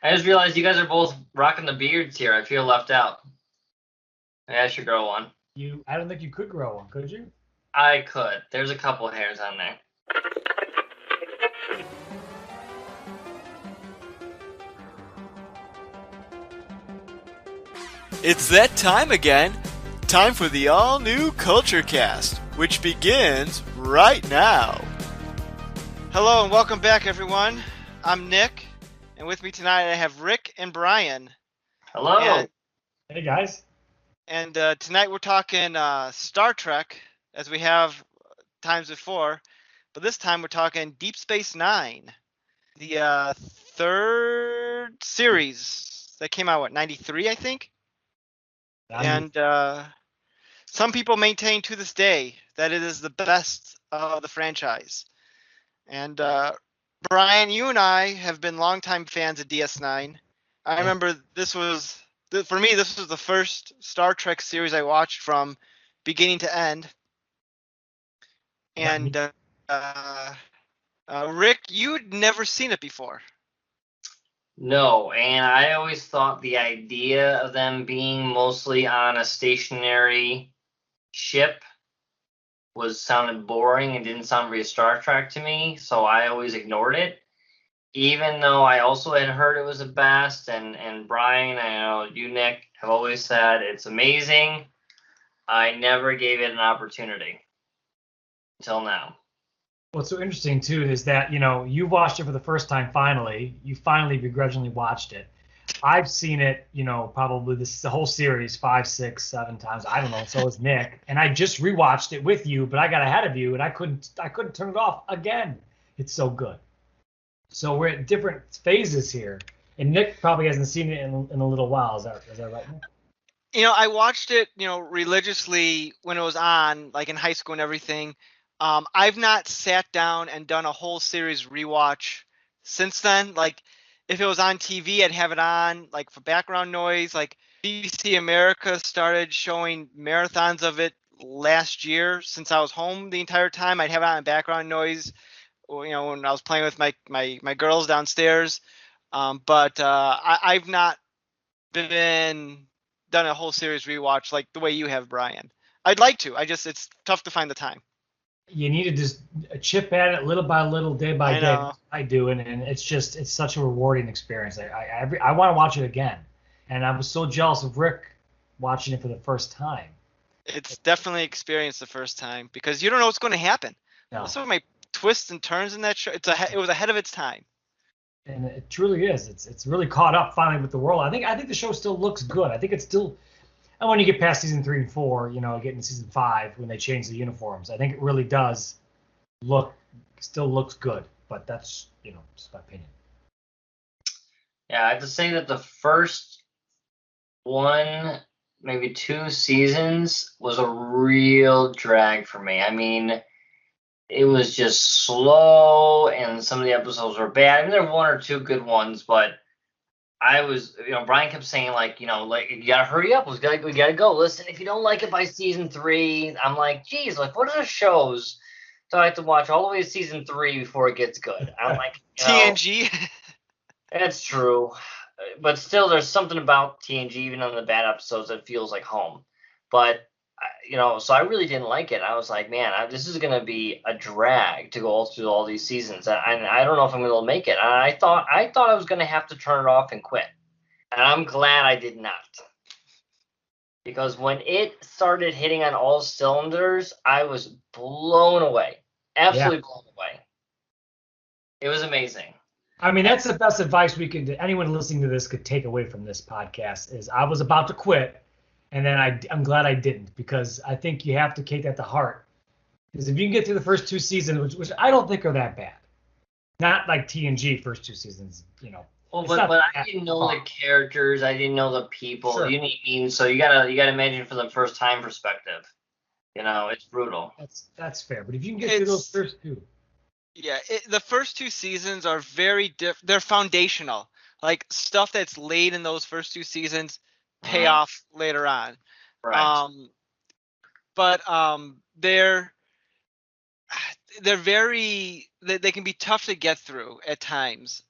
I just realized you guys are both rocking the beards here. I feel left out. Maybe I should grow one. I don't think you could grow one, could you? I could. There's a couple hairs on there. It's that time again. Time for the all-new Culture Cast, which begins right now. Hello and welcome back, everyone. I'm Nick, and with me tonight I have Rick and Brian. Hello. Hey, guys. And tonight we're talking Star Trek, as we have times before, but this time we're talking Deep Space Nine, the third series that came out, 93, I think? And some people maintain to this day that it is the best of the franchise. And Brian, you and I have been longtime fans of DS9. I remember for me, this was the first Star Trek series I watched from beginning to end. And Rick, you'd never seen it before. No, and I always thought the idea of them being mostly on a stationary ship sounded boring and didn't sound very Star Trek to me, so I always ignored it. Even though I also had heard it was the best, and Brian, I know you, Nick, have always said it's amazing, I never gave it an opportunity until now. What's so interesting, too, is that, you watched it for the first time finally. You finally begrudgingly watched it. I've seen it, probably the whole series 5, 6, 7 times. I don't know. So has Nick. And I just rewatched it with you, but I got ahead of you, and I couldn't turn it off again. It's so good. So we're at different phases here. And Nick probably hasn't seen it in a little while. Is that right, Nick? I watched it, religiously when it was on, like in high school and everything. I've not sat down and done a whole series rewatch since then. Like, if it was on TV, I'd have it on, like, for background noise. Like, BBC America started showing marathons of it last year. Since I was home the entire time, I'd have it on background noise, when I was playing with my girls downstairs. But I've not done a whole series rewatch like the way you have, Brian. I'd like to. It's tough to find the time. You need to just chip at it little by little, day by day. I do, and it's such a rewarding experience. I want to watch it again, and I was so jealous of Rick watching it for the first time. It's definitely experienced the first time because you don't know what's going to happen. No. So many twists and turns in that show. It was ahead of its time. And it truly is. It's really caught up finally with the world. I think the show still looks good. I think it's still. And when you get past season 3 and 4, get into season 5 when they change the uniforms, I think it really does still looks good. But that's, just my opinion. Yeah, I have to say that the first one, maybe 2 seasons was a real drag for me. I mean, it was just slow, and some of the episodes were bad. I mean, there were 1 or 2 good ones, but I was, Brian kept saying, like, you gotta hurry up. We gotta go. Listen, if you don't like it by season 3, I'm like, geez, like, what are the shows do I have to watch all the way to season 3 before it gets good? I'm like, TNG. That's true, but still, there's something about TNG, even on the bad episodes, that feels like home. But so I really didn't like it. I was like, man, this is going to be a drag to go through all these seasons. And I don't know if I'm going to make it. And I thought I was going to have to turn it off and quit. And I'm glad I did not. Because when it started hitting on all cylinders, I was blown away. Absolutely blown away. It was amazing. I mean, that's the best advice anyone listening to this could take away from this podcast is I was about to quit. And then I'm glad I didn't, because I think you have to take that to heart. Because if you can get through the first 2 seasons, which I don't think are that bad, not like TNG first 2 seasons, Well, but I didn't know the characters, I didn't know the people. Sure. So you gotta imagine from the first time perspective. It's brutal. That's fair. But if you can get through those first 2. Yeah, the first 2 seasons are very they're foundational. Like, stuff that's laid in those first 2 seasons pay off later on. Right. But they're very they can be tough to get through at times.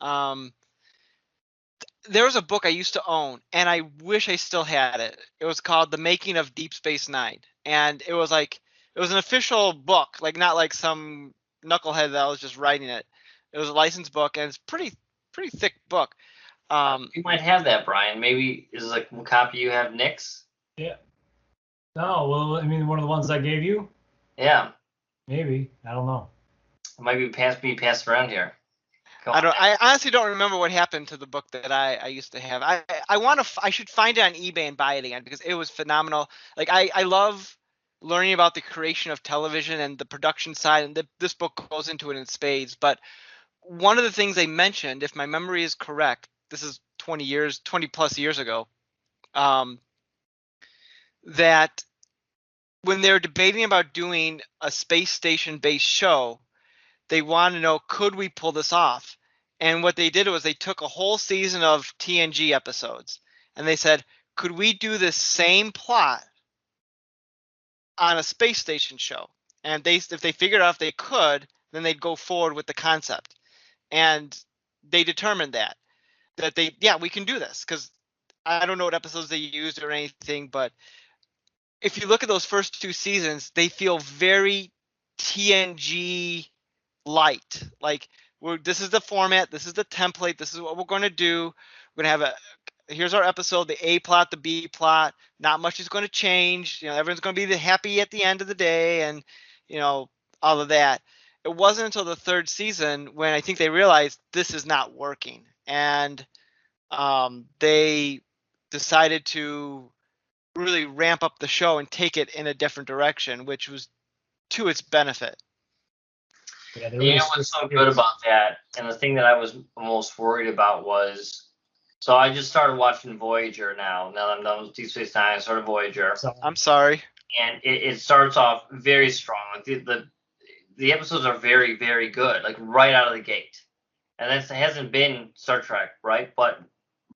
there was a book I used to own, and I wish I still had it. It was called The Making of Deep Space Nine, and it was an official book, like not like some knucklehead that was just writing it. It was a licensed book, and it's pretty thick book. You might have that, Brian. Maybe is like a copy you have, Nick's. Yeah. No, well, I mean, one of the ones I gave you. Yeah, Maybe. I don't know. it might be passed around here. I honestly don't remember what happened to the book that I used to have. I should find it on eBay and buy it again because it was phenomenal. Like I love learning about the creation of television and the production side, and this book goes into it in spades. But one of the things they mentioned, if my memory is correct, this is 20 plus years ago, that when they were debating about doing a space station based show, they wanted to know, could we pull this off? And what they did was they took a whole season of TNG episodes and they said, could we do this same plot on a space station show? And if they figured out if they could, then they'd go forward with the concept. And they determined that we can do this, because I don't know what episodes they used or anything, but if you look at those first two seasons, they feel very TNG light. Like, this is the format, this is the template, this is what we're going to do. We're going to have here's our episode, the A plot, the B plot. Not much is going to change. Everyone's going to be happy at the end of the day, and all of that. It wasn't until the third season when I think they realized this is not working, and they decided to really ramp up the show and take it in a different direction, which was to its benefit. Yeah, what's so good about that, and the thing that I was most worried about was, so I just started watching Voyager now. Now that I'm done with Deep Space Nine, I started Voyager. I'm sorry. And it starts off very strong. Like the episodes are very, very good, like right out of the gate. And that hasn't been Star Trek, right? But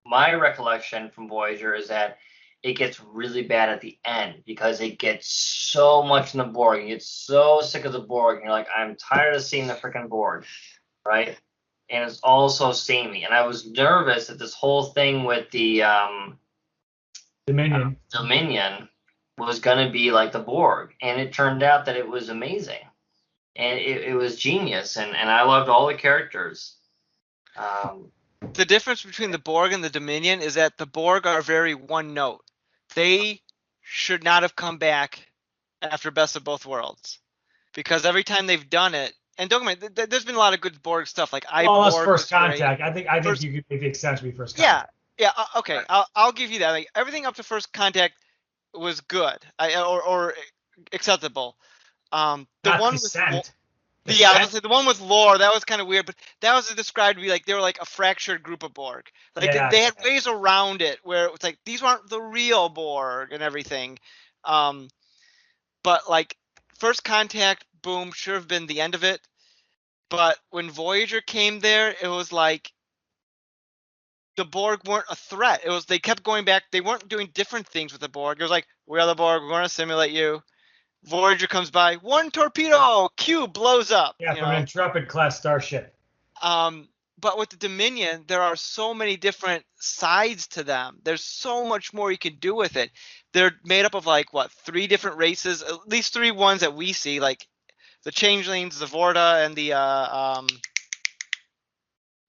my recollection from Voyager is that it gets really bad at the end because it gets so much in the Borg. You get so sick of the Borg. And you're like, I'm tired of seeing the freaking Borg, right? And it's all so samey. And I was nervous that this whole thing with the Dominion was going to be like the Borg. And it turned out that it was amazing. And it was genius. And I loved all the characters. The difference between the Borg and the Dominion is that the Borg are very one note. They should not have come back after Best of Both Worlds, because every time they've done it, and don't get me, there's been a lot of good Borg stuff. Like that's First Contact. I think you could maybe extend to be First Contact. Yeah. Okay. I'll give you that. Like, everything up to First Contact was good, or acceptable. The Not one Descent. with I was say the one with Lore, that was kind of weird, but that was described to be like they were like a fractured group of Borg. Like they had ways around it where it was like these aren't the real Borg and everything. But like First Contact, boom, should have been the end of it. But when Voyager came there, it was like the Borg weren't a threat. It was they kept going back. They weren't doing different things with the Borg. It was like, we are the Borg. We're going to simulate you. Voyager comes by, one torpedo, Q blows up. Yeah, from an Intrepid class starship. But with the Dominion, there are so many different sides to them. There's so much more you can do with it. They're made up of like 3 different races, at least 3 ones that we see, like the Changelings, the Vorta, and the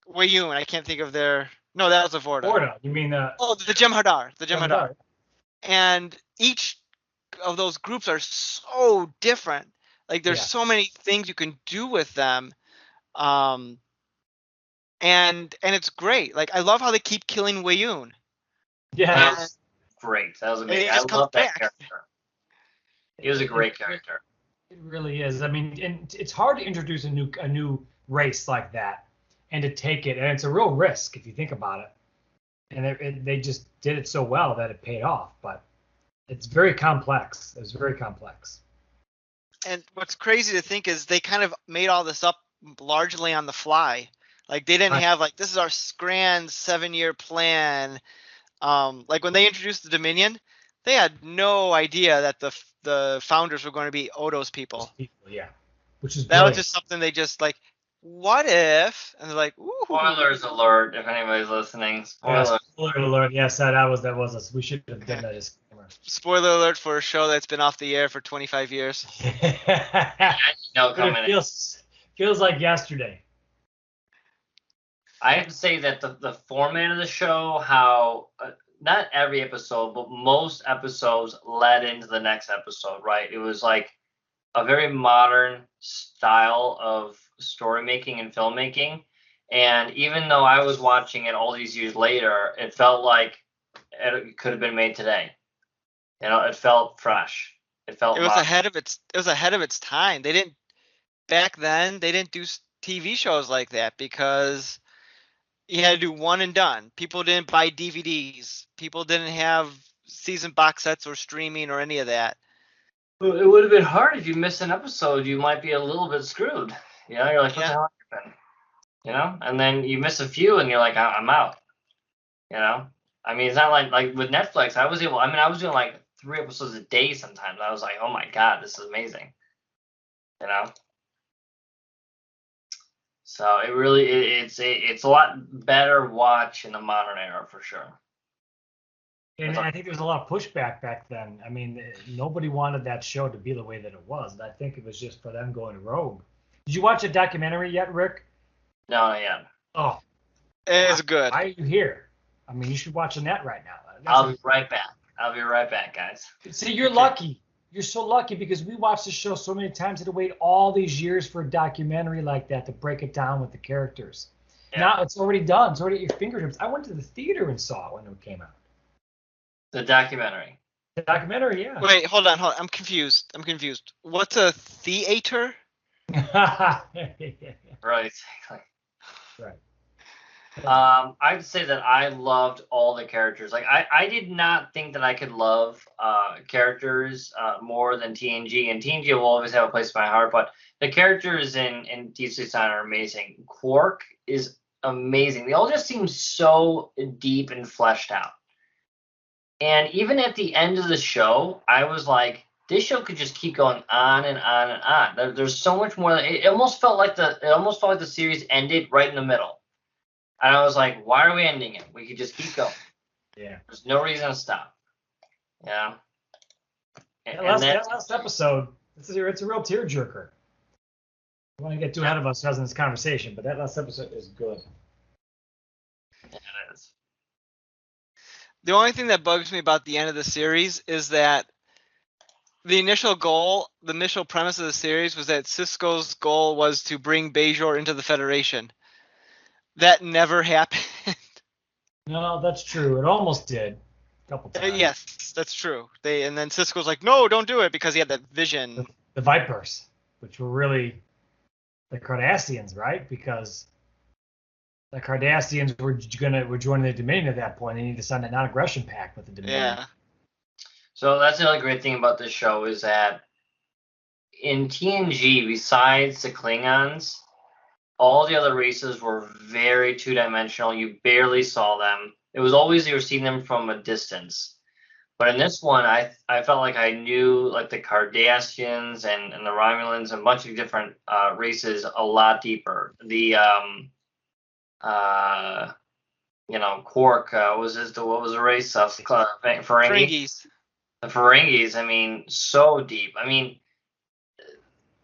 Wayun. I can't think of their. No, that was the Vorta. Vorta, you mean the Jem'Hadar. The Jem'Hadar. And each of those groups are so different. Like there's so many things you can do with them. And it's great. Like I love how they keep killing Wayun. Yeah. That was great. That was amazing. I love that character. He was a great character. It really is. I mean, and it's hard to introduce a new race like that and to take it, and it's a real risk if you think about it. And they just did it so well that it paid off, but it's very complex. It's very complex. And what's crazy to think is they kind of made all this up largely on the fly. Like they didn't have like, this is our grand 7-year plan. Like when they introduced the Dominion, they had no idea that the founders were going to be Odo's people. Yeah, which is that was just something they just like. what if? And they're like, ooh. Spoilers alert! If anybody's listening, spoilers. Spoiler alert. Yes, that was us. We should have done that disclaimer. Spoiler alert for a show that's been off the air for 25 years. No But coming it feels like yesterday. I have to say that the format of the show, how not every episode, but most episodes led into the next episode, right? It was like a very modern style of story making and filmmaking. And even though I was watching it all these years later, it felt like it could have been made today. You know, it felt fresh. It felt It was modern. ahead of its time. Back then they didn't do TV shows like that because you had to do one and done. People didn't buy DVDs. People didn't have season box sets or streaming or any of that. It would have been hard if you missed an episode. You might be a little bit screwed. You know, you're like, what the hell happened? You know, and then you miss a few, and you're like, I'm out. You know, I mean, it's not like with Netflix. I was doing like 3 episodes a day sometimes. I was like, oh my god, this is amazing. You know. So it really it's a lot better watch in the modern era for sure. And I think there was a lot of pushback back then. I mean, nobody wanted that show to be the way that it was. And I think it was just for them going rogue. Did you watch a documentary yet, Rick? No, not yet. Oh, It's good. why are you here? I mean, you should watch the net right now. I'll be right back, guys. See, you're lucky. You're so lucky because we watched the show so many times to wait all these years for a documentary like that to break it down with the characters. Yeah. Now it's already done. It's already at your fingertips. I went to the theater and saw it when it came out. The documentary. The documentary, yeah. Wait, hold on. I'm confused. What's a theater? Right, exactly. Right. I'd say that I loved all the characters. Like I did not think that I could love characters more than TNG, and TNG will always have a place in my heart. But the characters in Deep Space Nine are amazing. Quark is amazing. They all just seem so deep and fleshed out. And even at the end of the show, I was like, this show could just keep going on and on and on. There's so much more. It almost felt like the series ended right in the middle. And I was like, why are we ending it? We could just keep going. Yeah. There's no reason to stop. Yeah. That last episode, it's a real tearjerker. I don't want to get too ahead of ourselves in this conversation, but that last episode is good. Yeah, it is. The only thing that bugs me about the end of the series is that the initial premise of the series was that Sisko's goal was to bring Bajor into the Federation. That never happened. No, that's true. It almost did a couple times. Yes, that's true. And then Sisko's like, no, don't do it because he had that vision. The Vipers, which were really the Cardassians, right? Because the Cardassians were joining the Dominion at that point, and he signed a non-aggression pact with the Dominion. Yeah. So that's the other great thing about this show is that in TNG, besides the Klingons, all the other races were very two-dimensional. You barely saw them. It was always you were seeing them from a distance. But in this one, I felt like I knew like the Cardassians and the Romulans and a bunch of different races a lot deeper. The Quark what was the race? Ferengi. The Ferengis. I mean, so deep. I mean,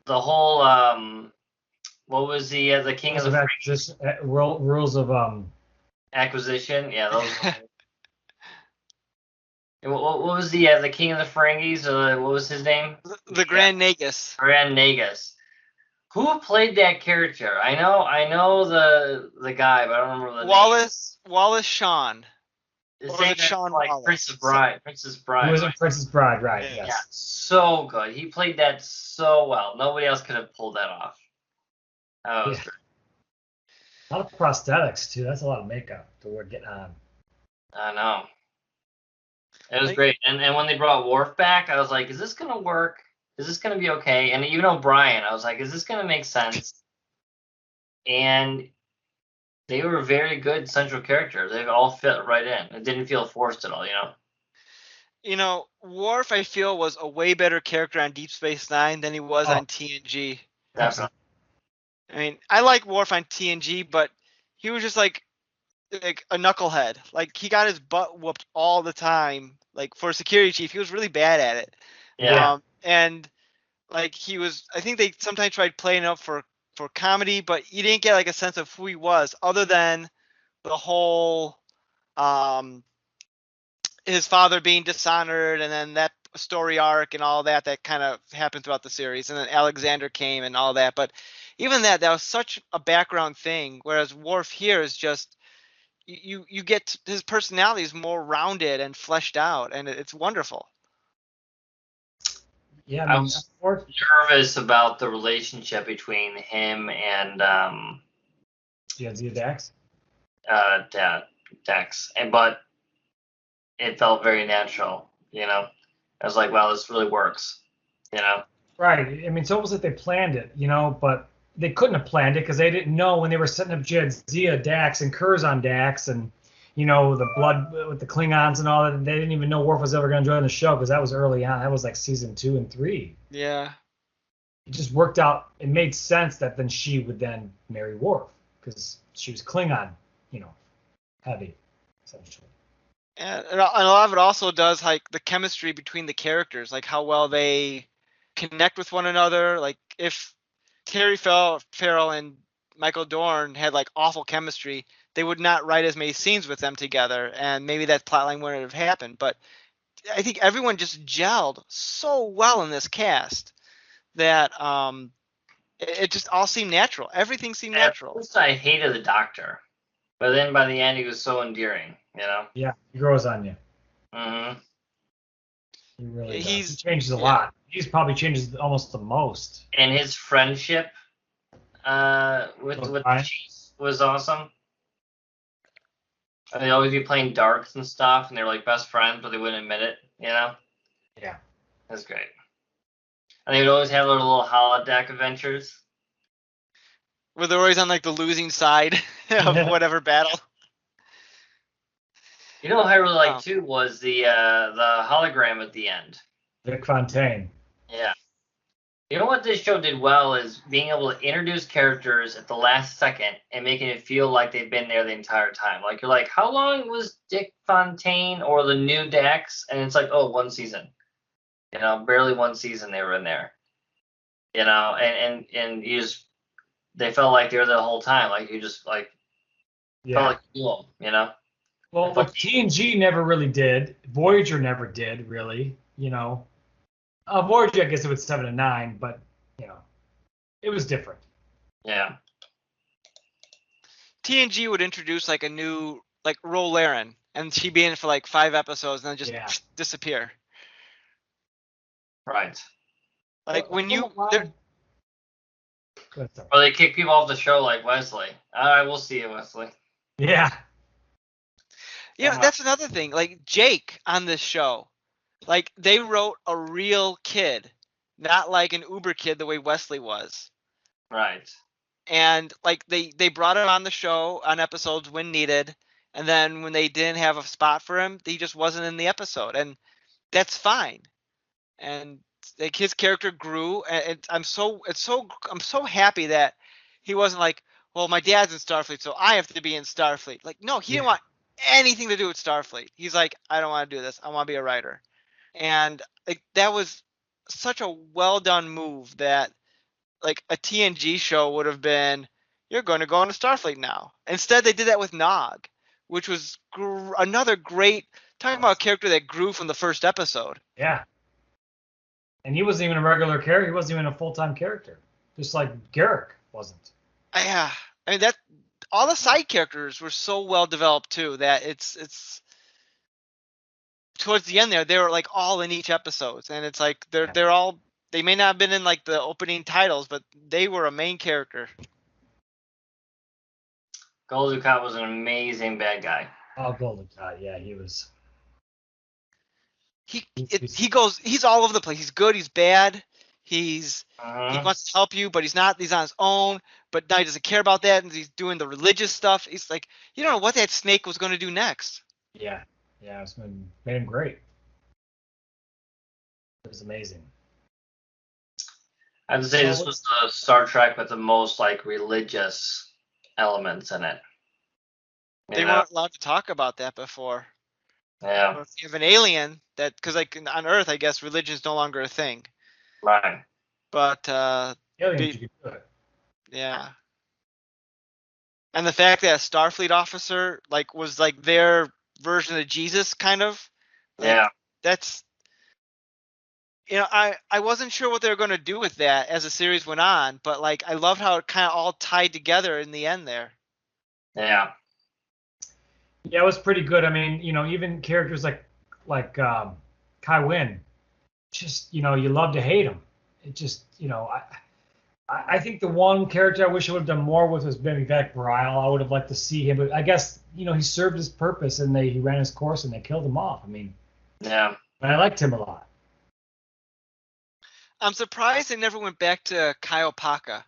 the whole what was the King of the Ferengis? Rules of Acquisition? Yeah, those. What was the King of the Ferengis? What was his name? The Grand Nagus. Grand Nagus. Who played that character? I know the guy, but I don't remember the name. Wallace Shawn. His Or name was it Sean like Wallace? Princess Bride. Princess Bride. It was in Princess Bride, right? Yeah. Yes. Yeah, so good. He played that so well. Nobody else could have pulled that off. That was great. A lot of prosthetics too. That's a lot of makeup to wear getting on. I know. It was great. And when they brought Worf back, I was like, is this gonna work? Is this gonna be okay? And even O'Brien, I was like, is this gonna make sense? And they were very good central characters. They all fit right in. It didn't feel forced at all, Worf, I feel, was a way better character on Deep Space Nine than he was on TNG. Definitely. I mean, I like Worf on TNG, but he was just like a knucklehead. Like he got his butt whooped all the time. Like for a security chief, he was really bad at it. Yeah. And like I think they sometimes tried playing up for comedy, but you didn't get like a sense of who he was other than the whole his father being dishonored and then that story arc and all that kind of happened throughout the series, and then Alexander came and all that. But even that was such a background thing, whereas Worf here is just you get his personality is more rounded and fleshed out, and it's wonderful. Yeah, I was nervous about the relationship between him and Jadzia Dax. Dex, but it felt very natural. I was like, wow, this really works. Right. I mean, it's almost like they planned it, but they couldn't have planned it because they didn't know when they were setting up Jadzia Dax and Curzon Dax and the blood with the Klingons and all that. They didn't even know Worf was ever going to join the show because that was early on. That was like season 2 and 3. Yeah. It just worked out. It made sense that then she would then marry Worf because she was Klingon, heavy, essentially. And a lot of it also does like the chemistry between the characters, like how well they connect with one another. Like if Terry Farrell and Michael Dorn had like awful chemistry, they would not write as many scenes with them together, and maybe that plotline wouldn't have happened. But I think everyone just gelled so well in this cast that it just all seemed natural. Everything seemed natural. At first, I hated the Doctor, but then by the end, he was so endearing. Yeah, he grows on you. Mm-hmm. He really does. He changes a lot. He's probably changes almost the most. And his friendship with the Chiefs was awesome. And they'd always be playing darts and stuff, and they were like best friends, but they wouldn't admit it. Yeah. That's great. And they would always have their little holodeck adventures. Where they're always on like the losing side of whatever battle. You know what I really liked too was the hologram at the end. Vic Fontaine. Yeah. You know what this show did well is being able to introduce characters at the last second and making it feel like they've been there the entire time. Like you're like, how long was Dick Fontaine or the new Dax? And it's like, oh, 1 season. Barely 1 season they were in there. And you just they felt like they were there the whole time. Like you just like felt like you knew them. Well, what TNG never really did, Voyager never did really. Voyager, I guess it was 7 and 9, but it was different. Yeah. TNG would introduce like a new like Ro Laren, and she'd be in for like 5 episodes and then just disappear. Right. Like when you or they kick people off the show like Wesley. All right, we'll see you, Wesley. Yeah. That's another thing. Like Jake on this show, like they wrote a real kid, not like an Uber kid the way Wesley was. Right. And like they brought him on the show on episodes when needed, and then when they didn't have a spot for him, he just wasn't in the episode, and that's fine. And like his character grew, and I'm so happy that he wasn't like, well, my dad's in Starfleet, so I have to be in Starfleet. Like, no, he didn't want anything to do with Starfleet. He's like, I don't want to do this. I want to be a writer. And like that was such a well done move that like a TNG show would have been, you're going to go into Starfleet now. Instead, they did that with Nog, which was another great talking about a character that grew from the first episode. Yeah. And he wasn't even a regular character. He wasn't even a full-time character. Just like Garrick wasn't. Yeah. I mean, that all the side characters were so well developed too that it's towards the end there they were like all in each episode, and it's like they're all, they may not have been in like the opening titles, but they were a main character. Gul Dukat was an amazing bad guy. Oh, Gul Dukat, yeah, he was. He's all over the place. He's good, he's bad. He wants to help you, but he's on his own. But now he doesn't care about that, and he's doing the religious stuff. He's like, you don't know what that snake was going to do next. Yeah, it's made him great. It was amazing. I'd say this was the Star Trek with the most like religious elements in it. They weren't allowed to talk about that before. Yeah. Or if you have an alien that, because like on Earth, I guess religion is no longer a thing. Right. But Aliens, you could do it. yeah. And the fact that a Starfleet officer like was like their version of Jesus, kind of. Like, Yeah. That's, I wasn't sure what they were going to do with that as the series went on, but like I loved how it kind of all tied together in the end there. Yeah. Yeah, it was pretty good. I mean, even characters like Kai Wynn, just you love to hate him. It just I think the one character I wish I would have done more with was maybe Vivek Baral. I would have liked to see him, but I guess he served his purpose and he ran his course and they killed him off. I mean, Yeah. but I liked him a lot. I'm surprised they never went back to Kaiopaka.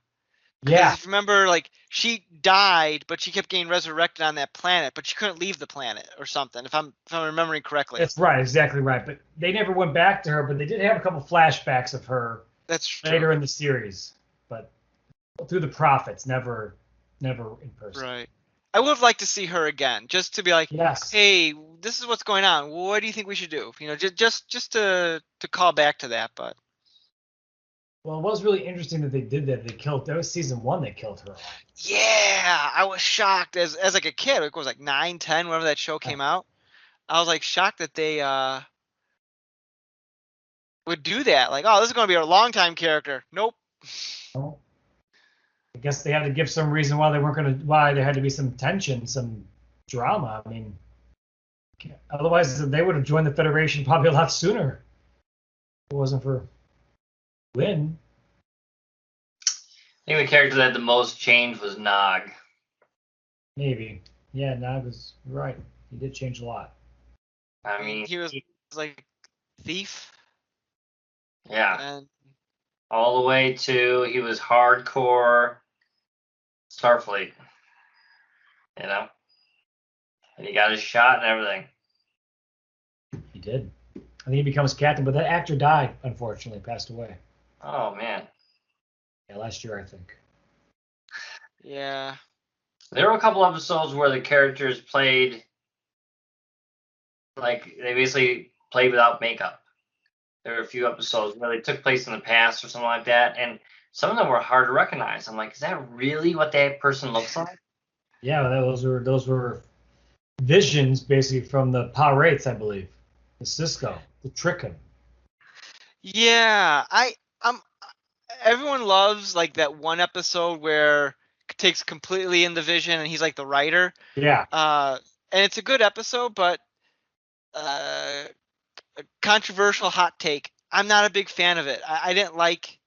Yeah, If you remember, like she died, but she kept getting resurrected on that planet, but she couldn't leave the planet or something. If I'm remembering correctly. that's right, exactly right. But they never went back to her, but they did have a couple flashbacks of her That's true. later in the series, but through the prophets, never in person. Right. I would have liked to see her again, just to be like, Yes. hey, this is what's going on. What do you think we should do? Just to call back to that. But Well, it was really interesting that they did that. That was season 1. They killed her. yeah, I was shocked as like a kid. It was like 9, 10, whenever that show came out. I was like shocked that they would do that. Like, oh, this is going to be a long-time character. Nope. Well, I guess they had to give some reason why there had to be some tension, some drama. I mean, otherwise they would have joined the Federation probably a lot sooner. If it wasn't for Wynn. I think the character that had the most change was Nog. Maybe. Yeah, Nog was right. He did change a lot. I mean, he was like thief. Yeah. And all the way to he was hardcore Starfleet. And he got his shot and everything. He did. I think he becomes captain, but that actor died, unfortunately, passed away. Oh man. Yeah, last year, I think. yeah. There were a couple episodes where the characters played like they basically played without makeup. There were a few episodes where they took place in the past or something like that, and some of them were hard to recognize. I'm like, is that really what that person looks like? Yeah, those were visions basically from the Power Rates, I believe. The Cisco, the trick him. Yeah, everyone loves like that one episode where it takes completely in the vision and he's like the writer. Yeah. And it's a good episode, but a controversial hot take. I'm not a big fan of it. I didn't like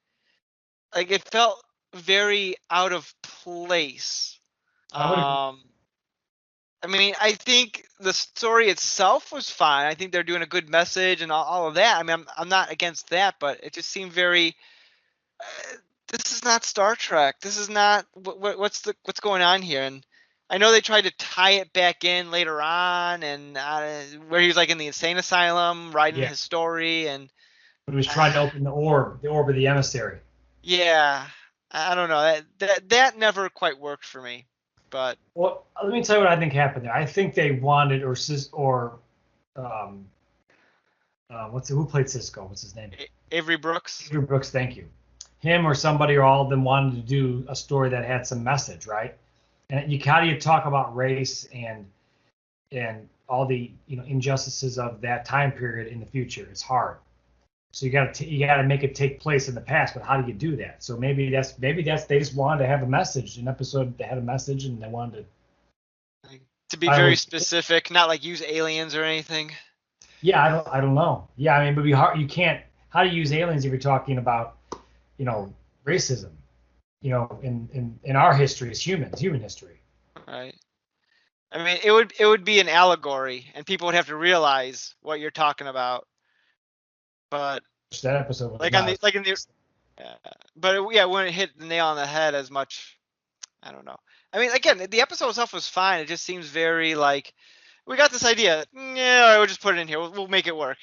it felt very out of place. I mean, I think the story itself was fine. I think they're doing a good message and all of that. I mean, I'm not against that, but it just seemed very. This is not Star Trek. This is not what's going on here. And I know they tried to tie it back in later on, and where he was like in the insane asylum, writing his story, and he was trying to open the orb of the emissary. Yeah, I don't know. That never quite worked for me. But well, let me tell you what I think happened there. I think they wanted who played Cisco? What's his name? Avery Brooks. Avery Brooks, thank you. Him or somebody or all of them wanted to do a story that had some message, right? And how do you talk about race and all the injustices of that time period in the future? It's hard. So you got to make it take place in the past, but how do you do that? So maybe that's they just wanted to have a message, an episode that had a message, and they wanted to be very specific, not like use aliens or anything. Yeah, I don't know. Yeah, I mean, but it'd be hard. You can't. How do you use aliens if you're talking about racism? In our history as humans, human history. Right. I mean, it would be an allegory, and people would have to realize what you're talking about. But that episode was but it wouldn't hit the nail on the head as much. I don't know. I mean, again, the episode itself was fine. It just seems very like we got this idea. Yeah, all right, we'll just put it in here. We'll make it work.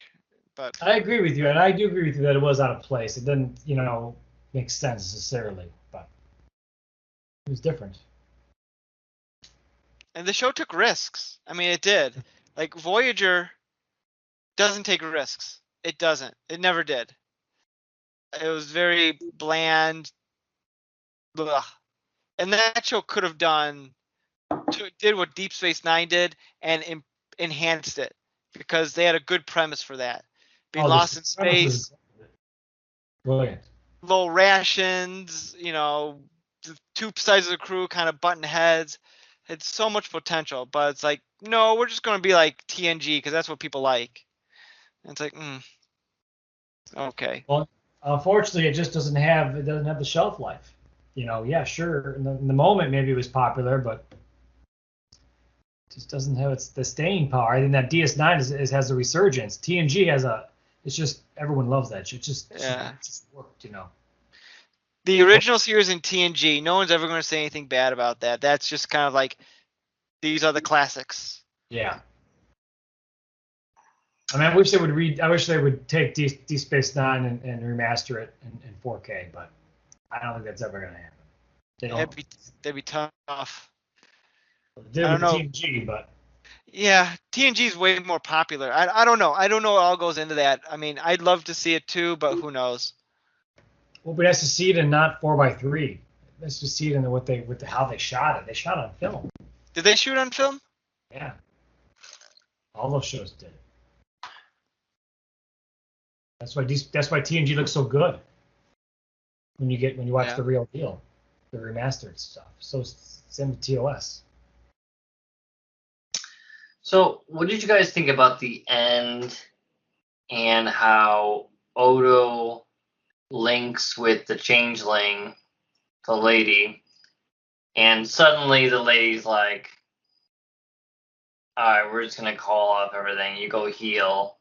But I agree with you, and I do agree with you that it was out of place. It didn't, make sense necessarily, but it was different. And the show took risks. I mean, it did. Like Voyager doesn't take risks. It doesn't. It never did. It was very bland. Blah. And that show could have did what Deep Space Nine did and enhanced it because they had a good premise for that. Being lost in space, Brilliant. low rations, the two sides of the crew kind of button heads. It's so much potential, but it's like, no, we're just going to be like TNG because that's what people like. And it's like, okay. Well, unfortunately, it just doesn't have the shelf life. Yeah, sure. In the moment, maybe it was popular, but it just doesn't have the staying power. I think that DS9 has a resurgence. TNG it's just everyone loves that. It just worked, The original series in TNG, no one's ever going to say anything bad about that. That's just kind of like, these are the classics. Yeah. I mean, I wish they would take Deep Space Nine and remaster it in 4K, but I don't think that's ever going to happen. That'd be tough. They did with TNG, but yeah, TNG is way more popular. I don't know. I don't know what all goes into that. I mean, I'd love to see it too, but who knows? Well, but that's to see it in not 4x3. Let's just see it in how they shot it. They shot on film. Did they shoot on film? Yeah. All those shows did. That's why TNG looks so good. When you watch the real deal, the remastered stuff. So same with TOS. So, what did you guys think about the end and how Odo links with the changeling, the lady, and suddenly the lady's like, all right, we're just going to call off everything. You go heal,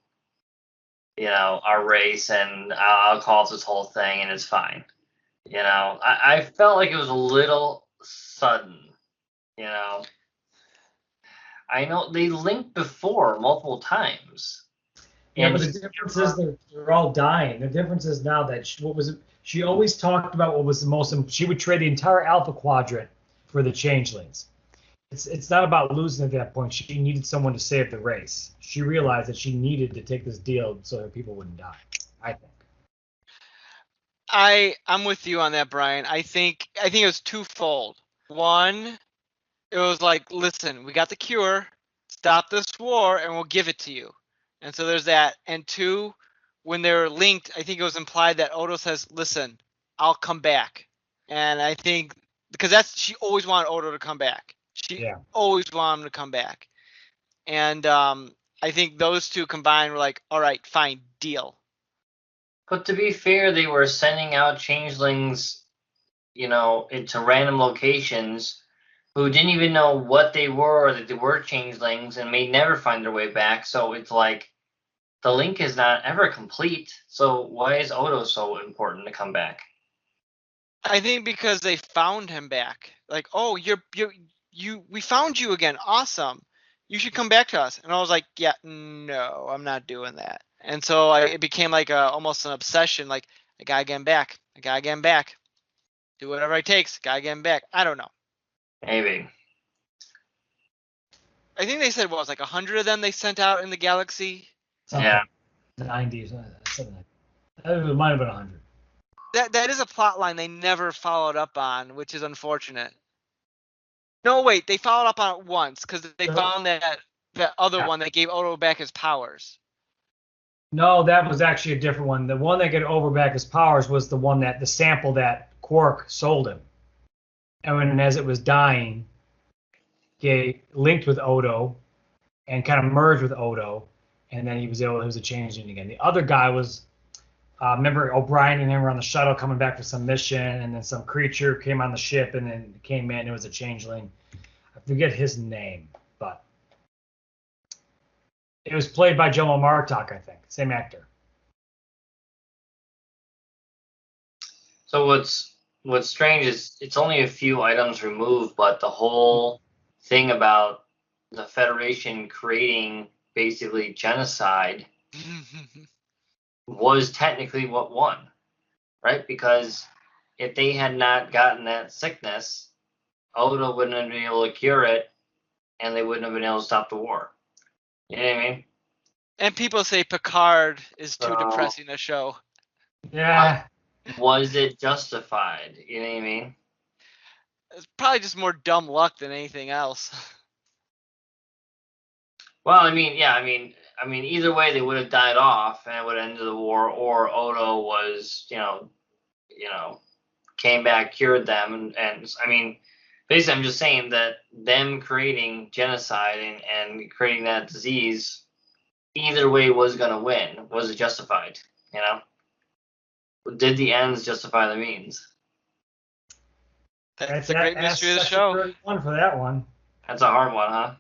our race, and I'll call off this whole thing, and it's fine. I felt like it was a little sudden, I know they linked before multiple times. Yeah, but the difference is they're all dying. The difference is now that she always talked about what was the most. She would trade the entire Alpha Quadrant for the changelings. It's not about losing at that point. She needed someone to save the race. She realized that she needed to take this deal so that people wouldn't die. I think. I'm with you on that, Brian. I think it was twofold. One, it was like, listen, we got the cure. Stop this war, and we'll give it to you. And so there's that. And two, when they're linked, I think it was implied that Odo says, listen, I'll come back. And I think because she always wanted Odo to come back. She always wanted him to come back. And I think those two combined were like, all right, fine, deal. But to be fair, they were sending out changelings, into random locations who didn't even know what they were or that they were changelings and may never find their way back. So it's like the link is not ever complete. So why is Odo so important to come back? I think because they found him back. Like, oh, we found you again. Awesome. You should come back to us. And I was like, yeah, no, I'm not doing that. And so it became like almost an obsession. Like, I gotta get him back. I gotta get him back. Do whatever it takes. Gotta get him back. I don't know. Maybe. I think they said, what was like 100 of them they sent out in the galaxy? Yeah. 90 or something like that. It might have been 100. That is a plot line they never followed up on, which is unfortunate. No, wait, they followed up on it once because they found that other one that gave Odo back his powers. No, that was actually a different one. The one that gave Odo back his powers was the sample that Quark sold him. And as it was dying, he linked with Odo and kind of merged with Odo, and then he was a changeling again. The other guy was, remember O'Brien and him were on the shuttle coming back for some mission, and then some creature came on the ship and then came in. It was a changeling. I forget his name, but it was played by Joel Martok, I think. Same actor. So what's strange is it's only a few items removed, but the whole thing about the Federation creating basically genocide was technically what won, right? Because if they had not gotten that sickness, Odo wouldn't have been able to cure it, and they wouldn't have been able to stop the war. You know what I mean? And people say Picard is too So- depressing a show. Yeah. Was it justified? You know what I mean? It's probably just more dumb luck than anything else. Well, I mean, yeah, I mean, either way, they would have died off, and it would have ended the war, or Odo was, came back, cured them, and I mean, basically, I'm just saying that them creating genocide and creating that disease, either way was going to win. Was it justified? You know, did the ends justify the means? That's a great mystery of the Section show. 31 for that one. That's a hard one, huh?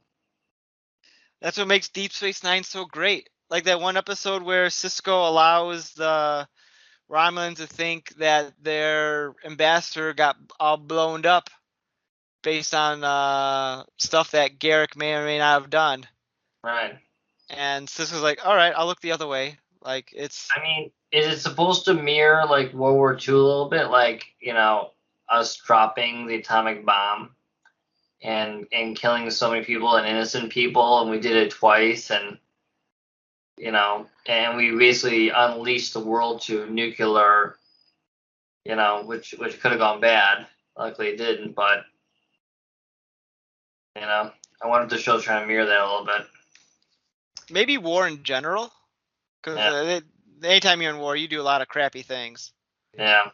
That's what makes Deep Space Nine so great. Like that one episode where Cisco allows the Romulans to think that their ambassador got all blown up based on stuff that Garrick may or may not have done. Right. And Cisco's like, all right, I'll look the other way. Like it's. I mean, is it supposed to mirror like World War II a little bit, like us dropping the atomic bomb and killing so many people and innocent people, and we did it twice, and and we basically unleashed the world to nuclear, which could have gone bad. Luckily, it didn't, but I wanted the show trying to mirror that a little bit. Maybe war in general, because anytime you're in war, you do a lot of crappy things. Yeah.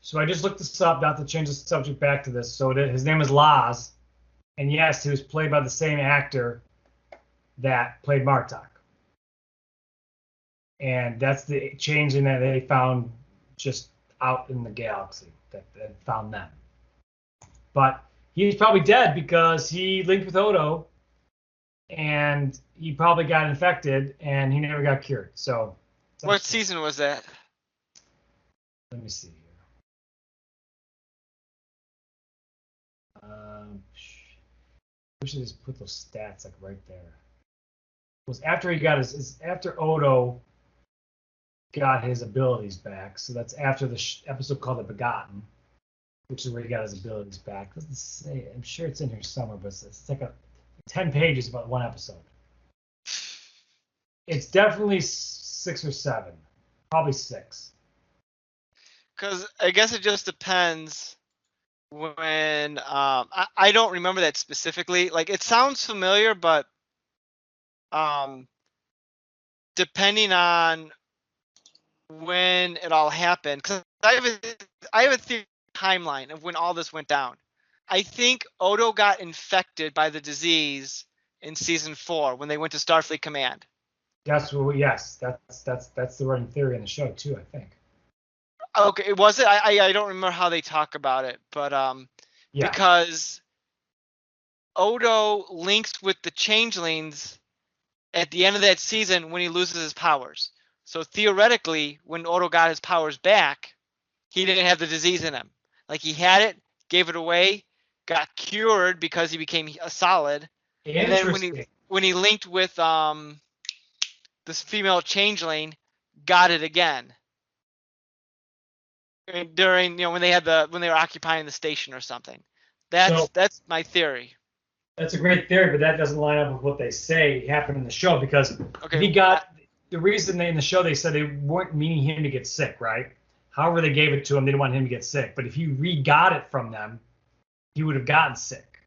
So I just looked this up, not to change the subject back to this. So his name is Laz, and yes, he was played by the same actor that played Martok. And that's the change in that they found just out in the galaxy that found them. But he's probably dead because he linked with Odo, and he probably got infected, and he never got cured. So. What season was that? Let me see here. We should just put those stats like right there. It was after he got after Odo got his abilities back. So that's after the episode called The Begotten, which is where he got his abilities back. Doesn't say. I'm sure it's in here somewhere, but it's like 10 pages about one episode. It's definitely 6 or 7, probably 6. Because I guess it just depends. When I don't remember that specifically. Like it sounds familiar, but depending on when it all happened, because I have a theory timeline of when all this went down. I think Odo got infected by the disease in season 4 when they went to Starfleet Command. That's the running theory in the show too, I think. Okay, was it? I don't remember how they talk about it, but Yeah. because Odo links with the changelings at the end of that season when he loses his powers. So theoretically, when Odo got his powers back, he didn't have the disease in him. Like he had it, gave it away, got cured because he became a solid. And then when he linked with this female changeling, got it again. During when they were occupying the station or something. That's my theory. That's a great theory, but that doesn't line up with what they say happened in the show because Okay. he got the reason in the show they said they weren't meaning him to get sick, right? However they gave it to him, they didn't want him to get sick. But if he re-got it from them, he would have gotten sick.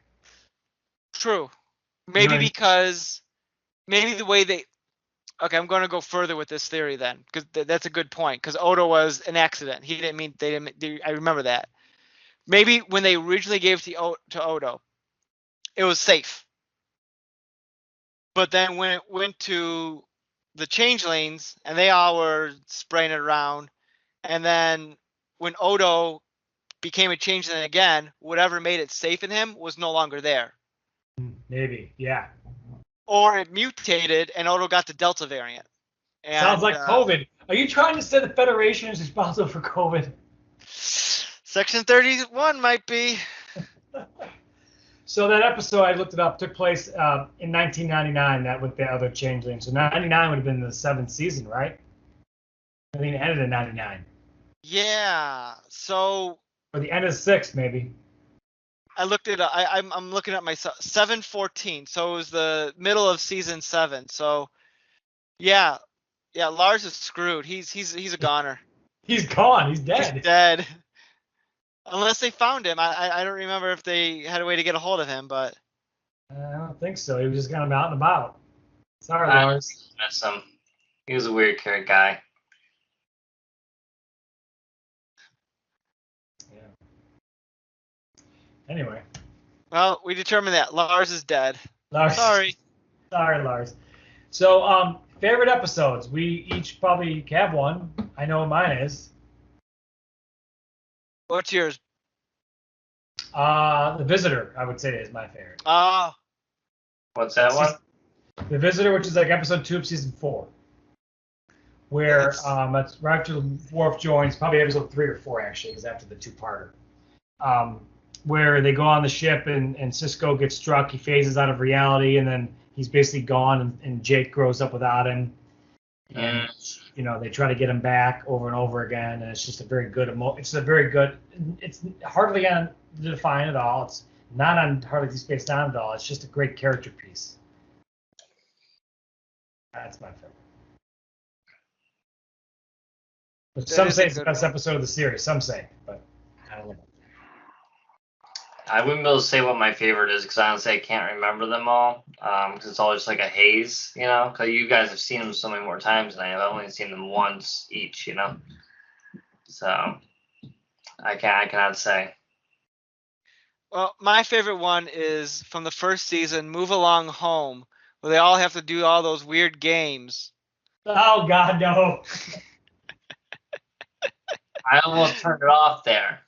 True. Maybe Right. because maybe the way they. Okay, I'm going to go further with this theory then, because that's a good point. Because Odo was an accident. He didn't mean they didn't. I remember that. Maybe when they originally gave it to Odo, it was safe. But then when it went to the changelings and they all were spraying it around, and then when Odo became a changeling again, whatever made it safe in him was no longer there. Maybe, yeah. Or it mutated and Odo got the Delta variant. And, Sounds like COVID. Are you trying to say the Federation is responsible for COVID? Section 31 might be. So that episode, I looked it up, took place in 1999, that with the other changeling. So 99 would have been the 7th season, right? I think it ended in 99. Yeah. So Or the end of 6, maybe. I looked it up. I'm looking at myself. 7/14. So it was the middle of season 7. So yeah, yeah. Lars is screwed. He's a goner. He's gone. He's He's dead. dead. Unless they found him. I don't remember if they had a way to get a hold of him, but I don't think so. He was just kind of out and about. Sorry, I Lars. miss him. He was a weird character guy. Yeah. Anyway, well, we determined that Lars is dead. Lars. Sorry. Sorry, Lars. So, favorite episodes. We each probably have one. I know what mine is. What's yours? The Visitor, I would say, is my favorite. Oh, What's that one? The Visitor, which is like episode 2 of season 4, where that's right after Worf joins, probably episode 3 or 4 actually, because after the 2-parter, where they go on the ship and Cisco gets struck, he phases out of reality, and then he's basically gone, and Jake grows up without him, and they try to get him back over and over again, and it's just a very good it's hardly on the Defiant at all. It's not on Hardly Deep Space Nine at all. It's just a great character piece. That's my favorite. But That some is say a it's the good best one. episode of the series. Some say, but I don't know. I wouldn't be able to say what my favorite is because honestly I can't remember them all. Because it's all just like a haze, Because you guys have seen them so many more times than I have. I've only seen them once each, So I cannot say. well, my favorite one is from the first season, Move Along Home, where they all have to do all those weird games. Oh God, no! I almost turned it off there.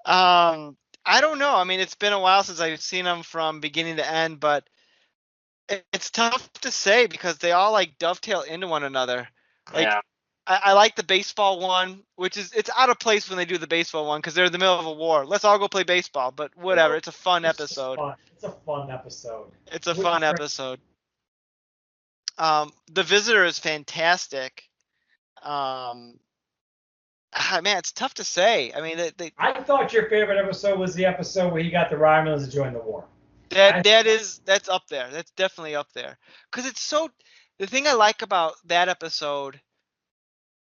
I don't know. I mean, it's been a while since I've seen them from beginning to end, but it's tough to say because they all like dovetail into one another. Like, Yeah. I like the baseball one, which is it's out of place when they do the baseball one because they're in the middle of a war. Let's all go play baseball, but whatever. It's a fun episode. It's a fun episode. It's a fun episode. The Visitor is fantastic. Man, it's tough to say. I mean, I thought your favorite episode was the episode where he got the Romulans to join the war. that's up there. That's definitely up there. Because it's so. The thing I like about that episode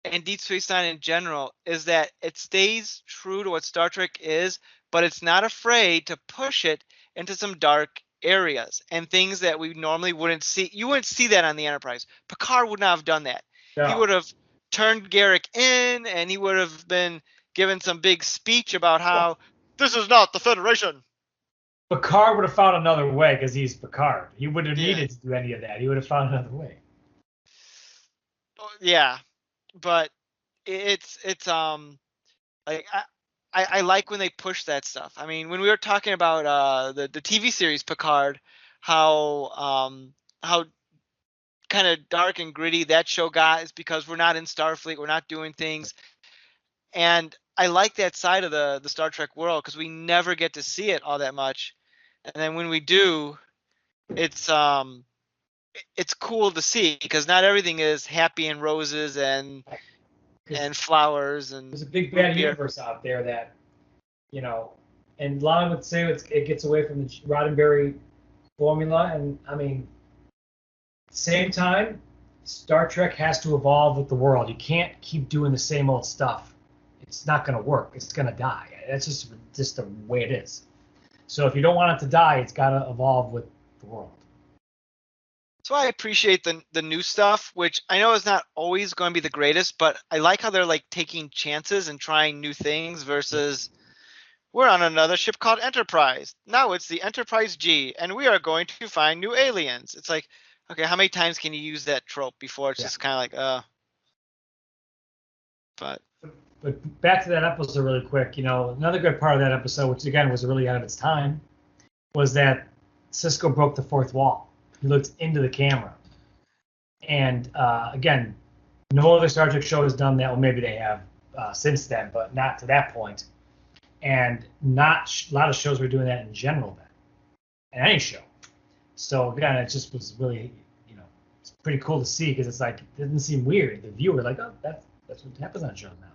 and Deep Space Nine in general is that it stays true to what Star Trek is, but it's not afraid to push it into some dark areas and things that we normally wouldn't see. You wouldn't see that on the Enterprise. Picard would not have done that. No. He would have turned Garrick in, and he would have been given some big speech about how this is not the Federation. Picard would have found another way because he's Picard. He wouldn't have needed to do any of that. He would have found another way. Yeah, but it's like I like when they push that stuff. I mean, when we were talking about the TV series Picard, how kind of dark and gritty that show got is because we're not in Starfleet, we're not doing things, and I like that side of the Star Trek world because we never get to see it all that much, and then when we do, it's cool to see because not everything is happy and roses and flowers and. There's a big bad universe out there that, and Lana would say it gets away from the Roddenberry formula, and I mean, same time, Star Trek has to evolve with the world. You can't keep doing the same old stuff. It's not going to work. It's going to die. That's just the way it is. So if you don't want it to die, it's got to evolve with the world. That's why I appreciate the new stuff, which I know is not always going to be the greatest, but I like how they're like taking chances and trying new things versus we're on another ship called Enterprise. Now it's the Enterprise G, and we are going to find new aliens. It's like, okay, how many times can you use that trope before it's just kind of like, But back to that episode really quick, another good part of that episode, which again was really out of its time, was that Cisco broke the fourth wall. He looked into the camera. And again, no other Star Trek show has done that. Well, maybe they have since then, but not to that point. And not a lot of shows were doing that in general then, in any show. So again, it just was really, it's pretty cool to see because it's like it didn't seem weird. The viewer like, oh, that's That's what happens on shows now.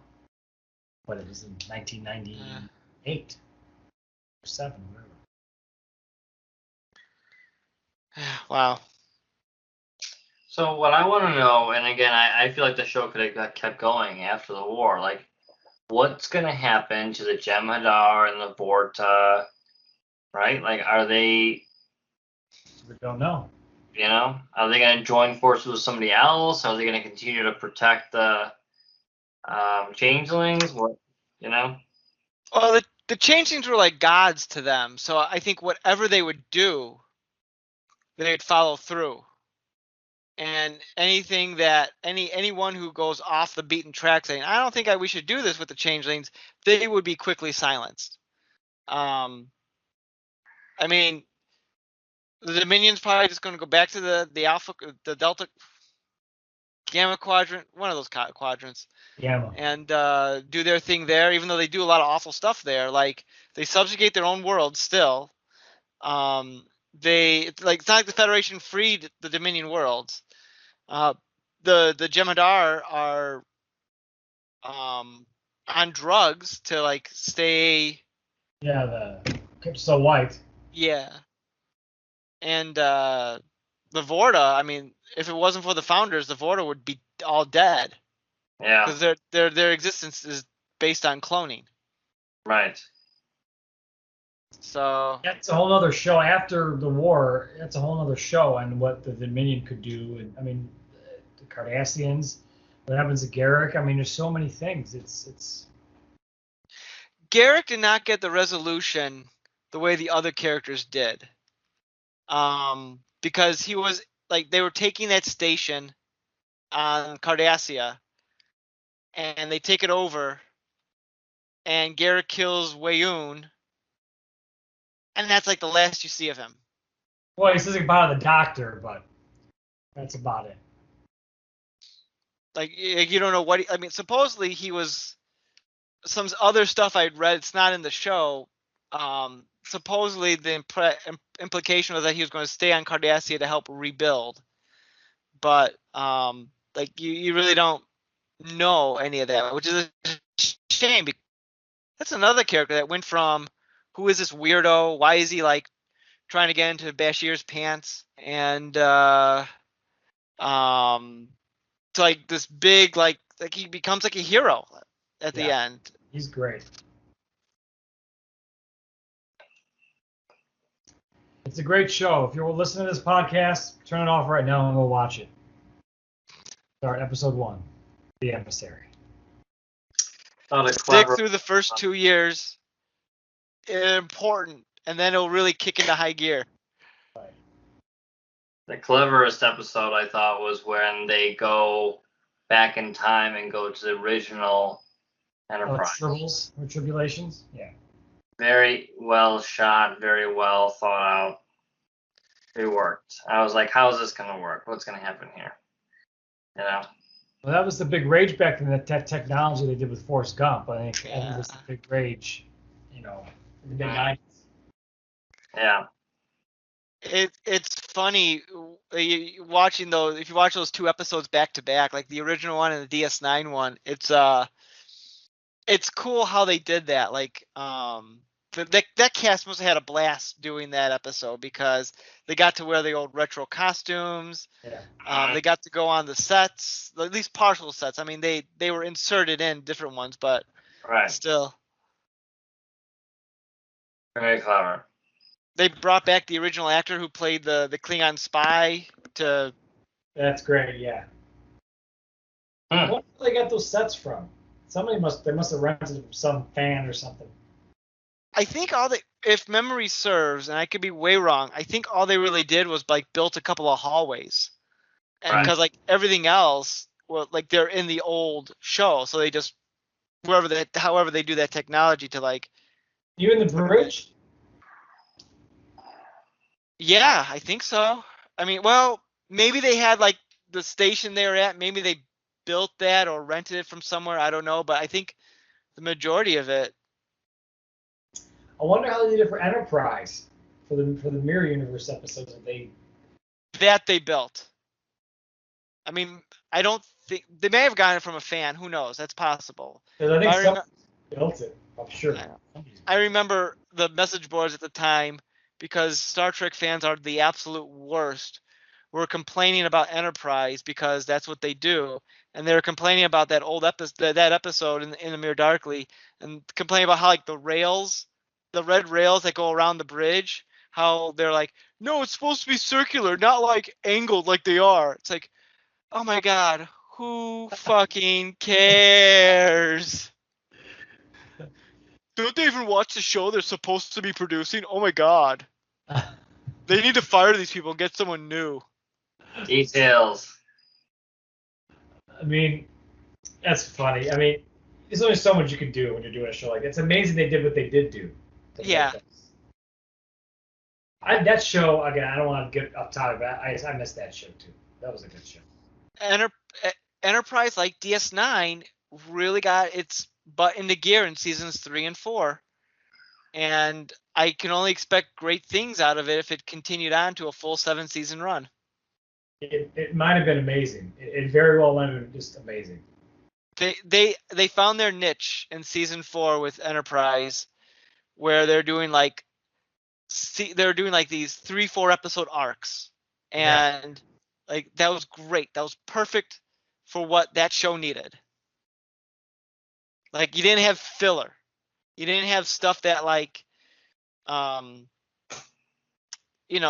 But it was in 1998 or 7, whatever. Wow. So what I want to know, and again, I feel like the show could have kept going after the war. Like, what's going to happen to the Jem'Hadar and the Vorta, right? Like, are they, We don't know. are they going to join forces with somebody else? Are they going to continue to protect the changelings? What, Well, the changelings were like gods to them, so I think whatever they would do, they'd follow through. And anything that anyone who goes off the beaten track saying, I don't think we should do this with the changelings, they would be quickly silenced. I mean, the Dominion's probably just going to go back to the Alpha, the Delta, Gamma quadrant, one of those quadrants, Gamma. and do their thing there. Even though they do a lot of awful stuff there, like they subjugate their own world still. It's not like the Federation freed the Dominion worlds. The Jem'Hadar are on drugs to like stay. Yeah, the so white. Yeah. And the Vorta, I mean, if it wasn't for the founders, the Vorta would be all dead. Yeah. Because their existence is based on cloning. Right. So that's a whole other show. After the war, that's a whole other show on what the Dominion could do. And I mean, the Cardassians, what happens to Garrick? I mean, there's so many things. It's. Garrick did not get the resolution the way the other characters did. Because he was like they were taking that station on Cardassia, and they take it over, and Garrick kills Weyoun, and that's like the last you see of him. Well, he says about the doctor, but that's about it. Like you don't know what I mean. Supposedly he was some other stuff I'd read. It's not in the show. Supposedly the implication was that he was going to stay on Cardassia to help rebuild, but like you really don't know any of that, which is a shame. Because that's another character that went from who is this weirdo? Why is he like trying to get into Bashir's pants? And to like this big like he becomes like a hero at the end. He's great. It's a great show. If you're listening to this podcast, turn it off right now and go watch it. Start episode 1, The Emissary. Stick through the first 2 years. Important, and then it'll really kick into high gear. Right. The cleverest episode I thought was when they go back in time and go to the original Enterprise. Tribbles or Tribulations? Yeah. Very well shot, very well thought out. It worked. I was like, how is this going to work? What's going to happen here? Well, that was the big rage back then, that technology they did with Forrest Gump. I think that was the big rage, in the mid-90s. Yeah. It's funny watching those. If you watch those 2 episodes back to back, like the original one and the DS9 one, it's cool how they did that. Like that cast must have had a blast doing that episode because they got to wear the old retro costumes. Yeah. They got to go on the sets, at least partial sets. I mean, they were inserted in different ones, but still. Very clever. They brought back the original actor who played the Klingon spy to. That's great, yeah. Where they got those sets from? They must have rented from some fan or something. I think if memory serves, and I could be way wrong, I think all they really did was like built a couple of hallways, and because like everything else, well, like they're in the old show, so they just however they do that technology to like. You in the bridge? Yeah, I think so. I mean, well, maybe they had like the station they were at. Maybe they built that or rented it from somewhere. I don't know, but I think the majority of it. I wonder how they did it for Enterprise for the Mirror Universe episodes that they built. I mean, I don't think they may have gotten it from a fan. Who knows? That's possible. Because I think I someone built it. I'm sure. I I remember the message boards at the time because Star Trek fans are the absolute worst. Were complaining about Enterprise because that's what they do, and they were complaining about that old episode, that episode in the Mirror Darkly, and complaining about how like the rails, the red rails that go around the bridge, how they're like, no, it's supposed to be circular, not like angled like they are. It's like, oh my god, who fucking cares? Don't they even watch the show they're supposed to be producing? Oh my god. They need to fire these people and get someone new. Details. I mean, that's funny. I mean, there's only so much you can do when you're doing a show like that. It's amazing they did what they did do. Yeah. That show, again, I don't want to get off topic, but I missed that show too. That was a good show. Enterprise, like DS9, really got its butt into gear in seasons 3 and 4. And I can only expect great things out of it if it continued on to a full 7-season run. It might have been amazing. It very well might have been just amazing. They found their niche in season 4 with Enterprise, where they're doing like these 3-4 episode arcs, and like that was great. That was perfect for what that show needed. Like you didn't have filler, you didn't have stuff that like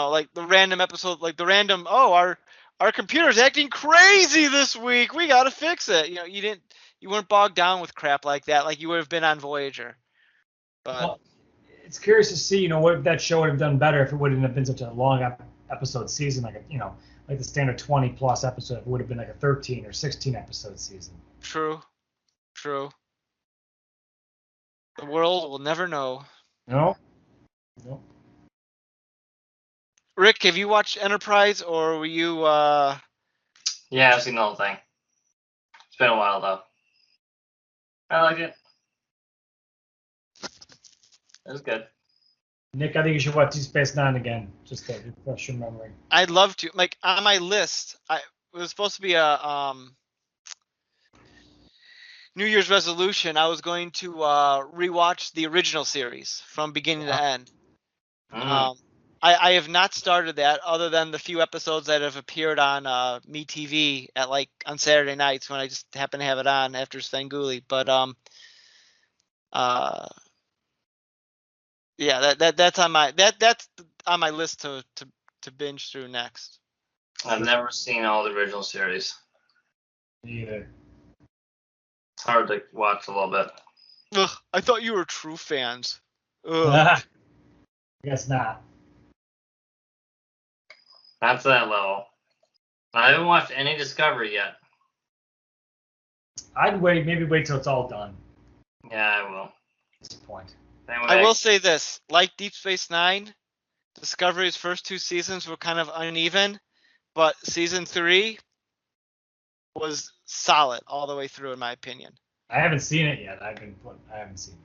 like the random episode, like the random, our computer's acting crazy this week, we gotta fix it. You weren't bogged down with crap like that like you would have been on Voyager. But well, it's curious to see, what that show would have done better if it wouldn't have been such a long episode season, like the standard 20 plus episode. It would have been like a 13 or 16 episode season. True. The world will never know. No. Rick, have you watched Enterprise, or were you Yeah, I've seen the whole thing. It's been a while though. I like it. It was good. Nick, I think you should watch Deep Space Nine again, just to refresh your memory. I'd love to. Like on my list, it was supposed to be a New Year's resolution. I was going to rewatch the original series from beginning to end. I have not started that, other than the few episodes that have appeared on MeTV on Saturday nights when I just happen to have it on after Svengoolie. But yeah, that's on my list to binge through next. I've never seen all the original series. Me either. It's hard to watch a little bit. Ugh, I thought you were true fans. I guess not. Not to that level. I haven't watched any Discovery yet. I'd maybe wait till it's all done. Yeah, I will. At this point. Anyway, I will say this: like Deep Space Nine, Discovery's first 2 seasons were kind of uneven, but season 3 was solid all the way through, in my opinion. I haven't seen it yet. I haven't seen it.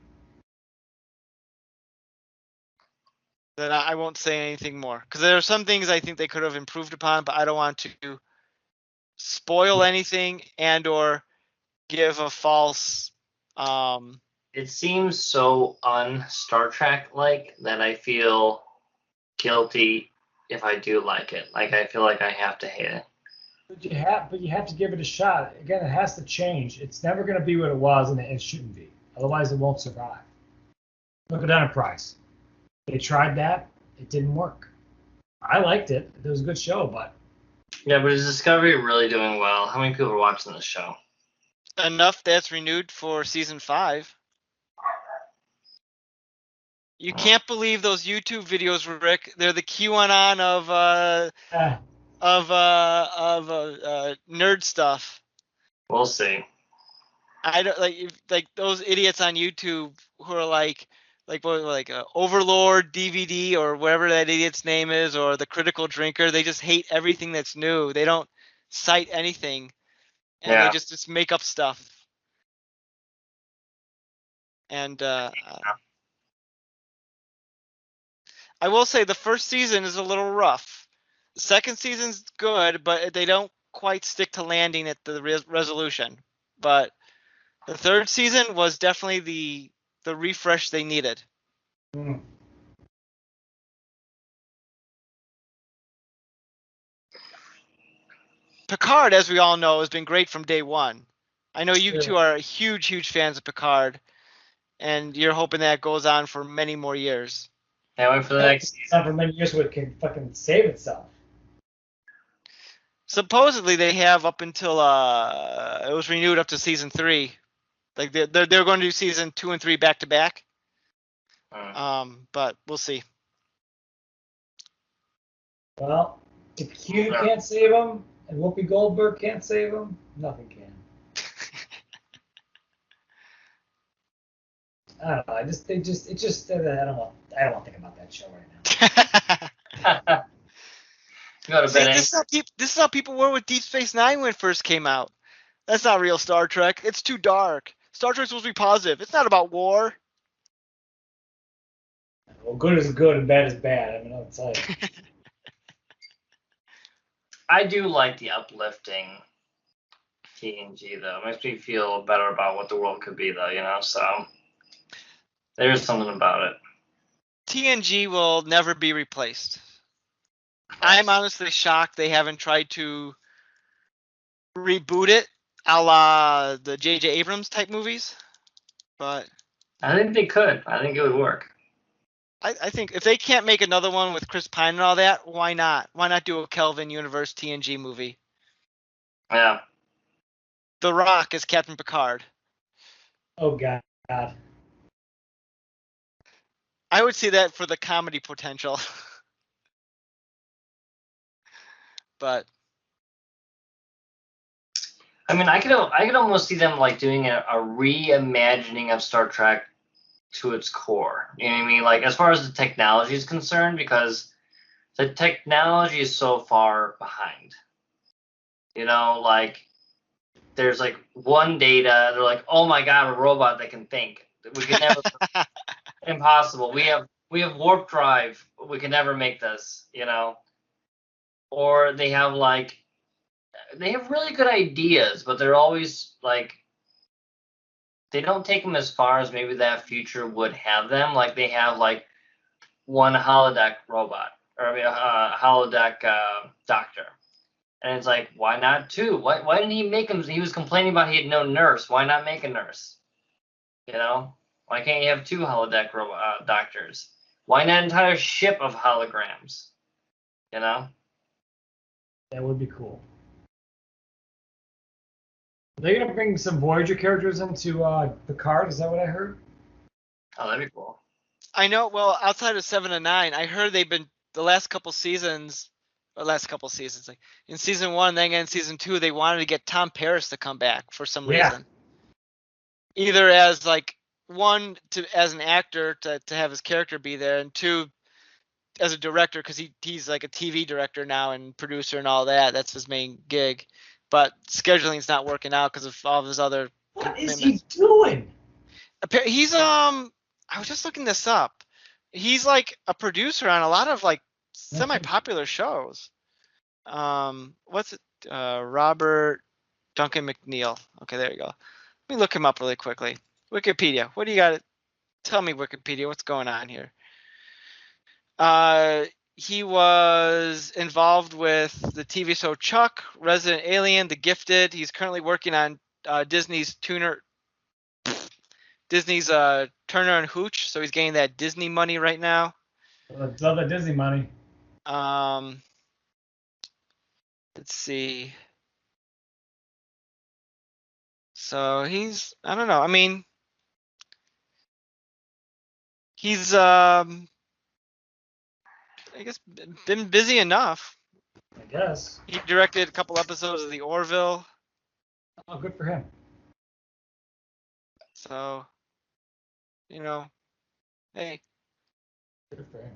Then I won't say anything more, because there are some things I think they could have improved upon, but I don't want to spoil anything and or give a false. it seems so un-Star Trek-like that I feel guilty if I do like it. Like, I feel like I have to hate it. But you have to give it a shot. Again, it has to change. It's never going to be what it was, and it shouldn't be. Otherwise, it won't survive. Look at Enterprise. They tried that. It didn't work. I liked it. It was a good show, but... Yeah, but is Discovery really doing well? How many people are watching this show? Enough that's renewed for season 5. You can't believe those YouTube videos, Rick. They're the QAnon of nerd stuff. We'll see. I don't like those idiots on YouTube who are like Overlord DVD or whatever that idiot's name is, or the Critical Drinker. They just hate everything that's new. They don't cite anything, and they just make up stuff. And I will say the first season is a little rough. The second season's good, but they don't quite stick to landing at the resolution, but the third season was definitely the refresh they needed. Hmm. Picard, as we all know, has been great from day one. I know you Yeah. two are huge fans of Picard, and you're hoping that goes on for many more years. Can't wait for the next It's season. not for many years so it can fucking save itself. Supposedly they have up until it was renewed up to season 3. Like they're going to do season 2 and 3 back to back. But we'll see. Well, if Q can't save him and Whoopi Goldberg can't save him, nothing can. I don't know. I don't want to think about that show right now. Go to See, bed. this is how people were with Deep Space Nine when it first came out. That's not real Star Trek. It's too dark. Star Trek's supposed to be positive. It's not about war. Well, good is good and bad is bad. I mean, I'll tell you. I do like the uplifting TNG though. It makes me feel better about what the world could be though, you know. So there's something about it. TNG will never be replaced. I'm honestly shocked they haven't tried to reboot it a la the J.J. Abrams type movies. But I think they could. I think it would work. I think if they can't make another one with Chris Pine and all that, why not? Why not do a Kelvin Universe TNG movie? Yeah. The Rock is Captain Picard. Oh, God. I would see that for the comedy potential. But I mean, I could almost see them like doing a reimagining of Star Trek to its core. You know what I mean? Like as far as the technology is concerned, because the technology is so far behind. You know, like there's like one data. They're like, oh my god, a robot that can think. We can never. Impossible. We have warp drive. We can never make this. You know. Or they have really good ideas, but they're always like they don't take them as far as maybe that future would have them. Like they have like one holodeck robot or I mean, holodeck doctor, and it's like why not two? Why didn't he make him? He was complaining about he had no nurse. Why not make a nurse? You know, why can't you have two holodeck robot doctors? Why not an entire ship of holograms? You know. That would be cool. They're gonna bring some Voyager characters into Picard. Is that what I heard? Oh, that'd be cool. I know. Well, outside of 7 and 9, I heard they've been the last couple seasons, like in season 1, then again in season 2, they wanted to get Tom Paris to come back for some reason. Either as like one as an actor to have his character be there, and two as a director because he's like a TV director now and producer and all that. That's his main gig. But scheduling's not working out because of all of his other. What is he doing? He's I was just looking this up. He's like a producer on a lot of like semi-popular shows. What's it? Robert Duncan McNeil. Okay, there you go. Let me look him up really quickly. Wikipedia. What do you got? Tell me, Wikipedia. What's going on here? He was involved with the TV show Chuck, Resident Alien, The Gifted. He's currently working on Disney's Turner and Hooch, so he's getting that Disney money right now. Love that Disney money. Let's see. So he's, I don't know. I mean, he's I guess been busy enough. I guess. He directed a couple episodes of The Orville. Oh, good for him. So, you know, hey. Good for him.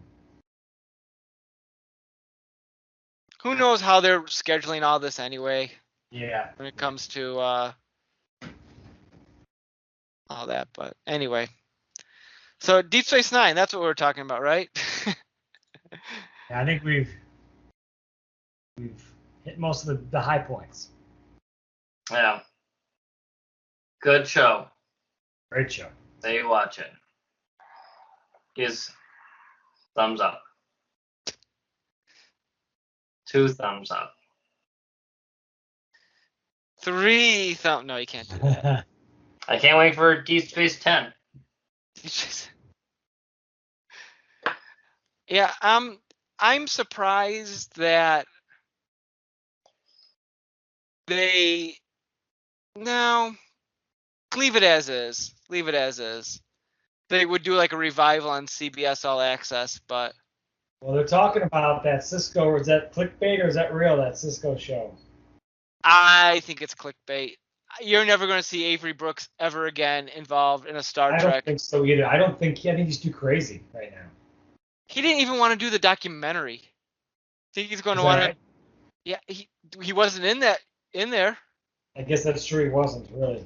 Who knows how they're scheduling all this anyway? Yeah. When it comes to all that, but anyway. So Deep Space Nine, that's what we're talking about, right? Yeah, I think we've hit most of the high points. Yeah. Good show. Great show. There you watch it. Is thumbs up. 2 thumbs up. 3 thumb. No, you can't do that. I can't wait for Deep Space 10. Yeah, I'm surprised that they no leave it as is. Leave it as is. They would do like a revival on CBS All Access, but Well, they're talking about that Cisco, or is that clickbait or is that real, that Cisco show? I think it's clickbait. You're never going to see Avery Brooks ever again involved in a Star I Trek. don't think so either. I think he's too crazy right now. He didn't even want to do the documentary. Think he's going to Is that want to? right? Yeah, he wasn't in there. I guess that's true. He wasn't really.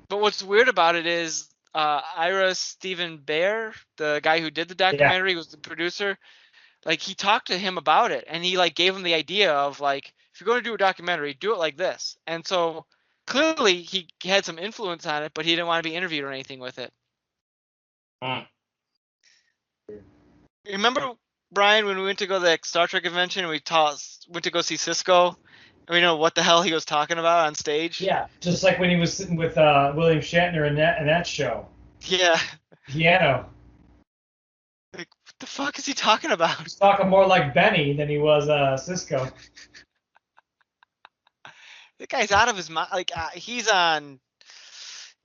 But what's weird about it is Ira Stephen Bear, the guy who did the documentary, was the producer. Like he talked to him about it, and he like gave him the idea of like, if you're going to do a documentary, do it like this. And so clearly he had some influence on it, but he didn't want to be interviewed or anything with it. Remember, Brian, when we went to go to the Star Trek convention and we went to go see Cisco, and we know what the hell he was talking about on stage? Yeah, just like when he was sitting with William Shatner in that show. Yeah. Piano. Like, what the fuck is he talking about? He's talking more like Benny than he was Cisco. The guy's out of his mind. Like he's on.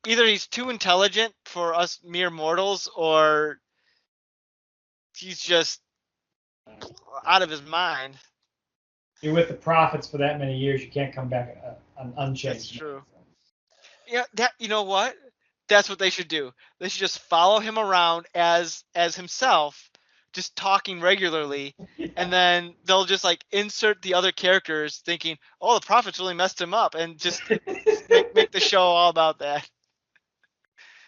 Either he's too intelligent for us mere mortals, or he's just out of his mind. You're with the prophets for that many years, you can't come back unchanged. That's true. Yeah, you know what? That's what they should do. They should just follow him around as himself, just talking regularly, and then they'll just like insert the other characters, thinking, "Oh, the prophets really messed him up," and just make the show all about that.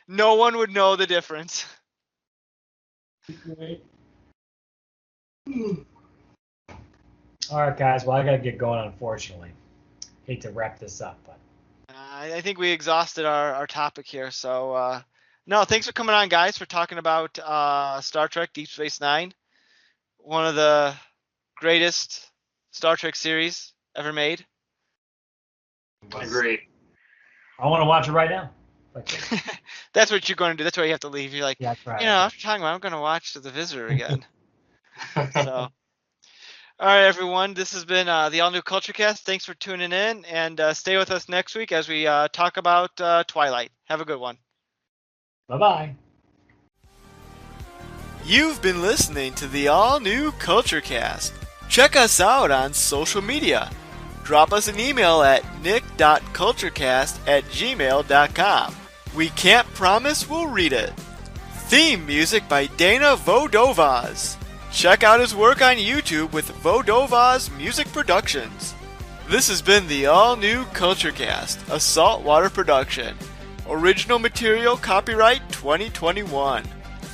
No one would know the difference. All right, guys. Well, I got to get going, unfortunately. Hate to wrap this up, but I think we exhausted our topic here. So, no, thanks for coming on, guys, for talking about Star Trek Deep Space Nine, one of the greatest Star Trek series ever made. Agreed. I want to watch it right now. That's what you're going to do. That's why you have to leave. You're like, yeah, right. After talking about it, I'm going to watch The Visitor again. So. All right, everyone. This has been the All New Culture Cast. Thanks for tuning in, and stay with us next week as we talk about Twilight. Have a good one. Bye-bye. You've been listening to the All New Culture Cast. Check us out on social media. Drop us an email at nick.culturecast@gmail.com. We can't promise we'll read it. Theme music by Dana Vodovaz. Check out his work on YouTube with Vodovaz Music Productions. This has been the all-new Culture Cast, a saltwater production. Original material copyright 2021.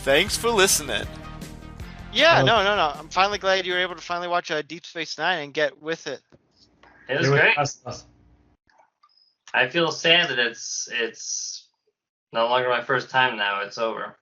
Thanks for listening. Yeah, no. I'm finally glad you were able to finally watch Deep Space Nine and get with it. It was great. I feel sad that it's no longer my first time now. It's over.